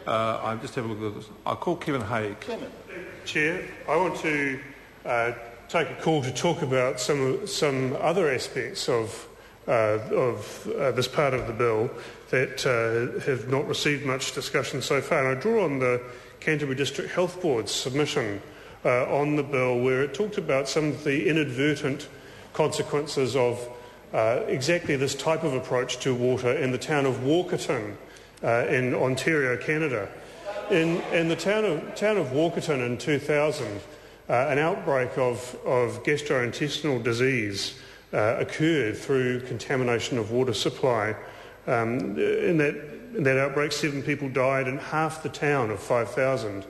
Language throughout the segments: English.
I'm just having a look at this. I'll call Kevin Haig. Chair, I want to take a call to talk about some other aspects of this part of the bill that have not received much discussion so far. And I draw on the Canterbury District Health Board's submission on the bill, where it talked about some of the inadvertent consequences of exactly this type of approach to water in the town of Walkerton in Ontario, Canada. In the town of Walkerton in 2000, an outbreak of gastrointestinal disease occurred through contamination of water supply. In that outbreak, 7 people died, and half the town of 5,000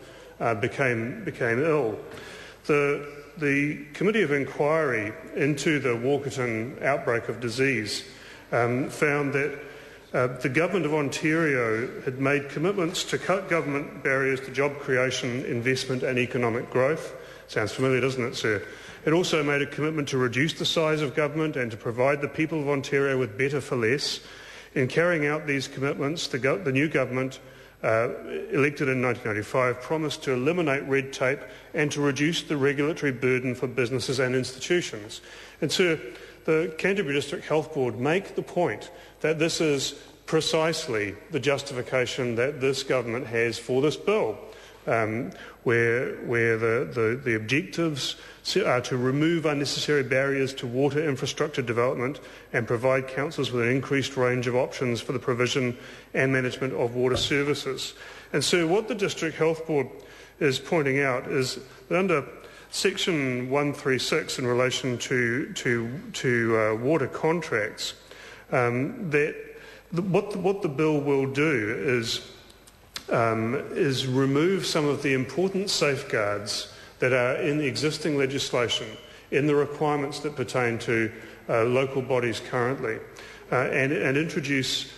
became ill. The Committee of Inquiry into the Walkerton outbreak of disease found that the Government of Ontario had made commitments to cut government barriers to job creation, investment and economic growth. Sounds familiar, doesn't it, sir? It also made a commitment to reduce the size of government and to provide the people of Ontario with better for less. In carrying out these commitments, the new government, elected in 1995, promised to eliminate red tape and to reduce the regulatory burden for businesses and institutions. And so the Canterbury District Health Board make the point that this is precisely the justification that this government has for this bill, where the objectives are to remove unnecessary barriers to water infrastructure development and provide councils with an increased range of options for the provision and management of water services. And so what the District Health Board is pointing out is that under Section 136 in relation to water contracts, what the bill will do is remove some of the important safeguards that are in the existing legislation, in the requirements that pertain to local bodies currently, and introduce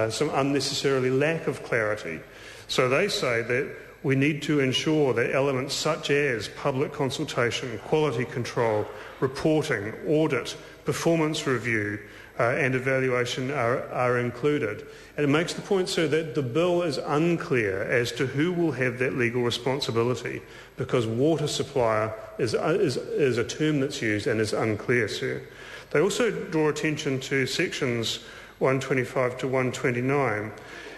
some unnecessarily lack of clarity. So they say that we need to ensure that elements such as public consultation, quality control, reporting, audit, performance review and evaluation are included. And it makes the point, sir, that the bill is unclear as to who will have that legal responsibility, because water supplier is a term that's used and is unclear, sir. They also draw attention to sections 125 to 129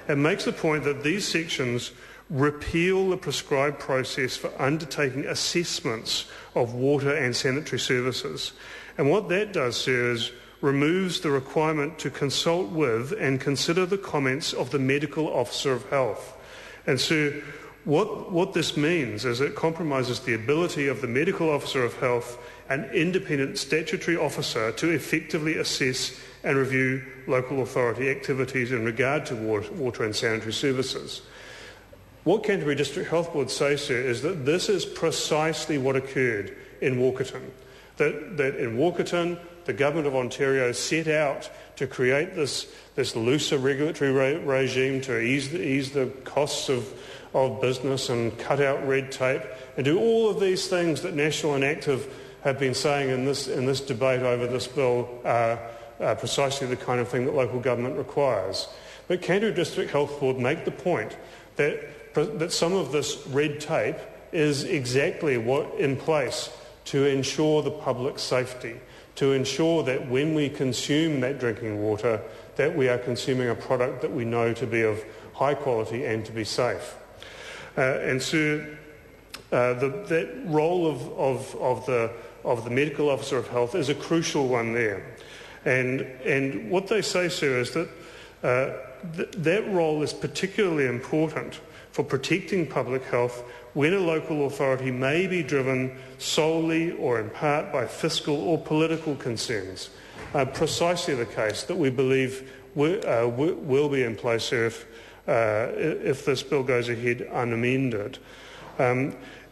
and makes the point that these sections repeal the prescribed process for undertaking assessments of water and sanitary services. And what that does, sir, is removes the requirement to consult with and consider the comments of the medical officer of health. And so what this means is it compromises the ability of the medical officer of health, an independent statutory officer, to effectively assess and review local authority activities in regard to water and sanitary services. What Canterbury District Health Board say, sir, is that this is precisely what occurred in Walkerton. That in Walkerton, the Government of Ontario set out to create this looser regulatory regime to ease the costs of business and cut out red tape and do all of these things that National and Active have been saying in this debate over this bill are precisely the kind of thing that local government requires. But Canterbury District Health Board make the point that some of this red tape is exactly what in place to ensure the public safety, to ensure that when we consume that drinking water, that we are consuming a product that we know to be of high quality and to be safe. And so that role of the medical officer of health is a crucial one there. And what they say, sir, is that that role is particularly important for protecting public health when a local authority may be driven solely or in part by fiscal or political concerns. Precisely the case that we believe will be in place, sir, if this bill goes ahead unamended.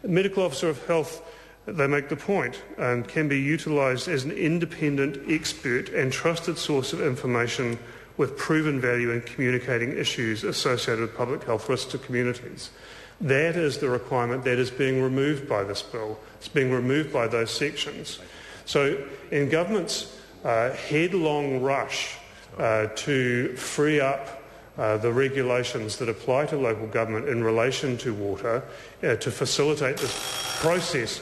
Medical officer of health, they make the point, can be utilised as an independent expert and trusted source of information with proven value in communicating issues associated with public health risks to communities. That is the requirement that is being removed by this bill. It's being removed by those sections. So in government's headlong rush to free up the regulations that apply to local government in relation to water to facilitate this process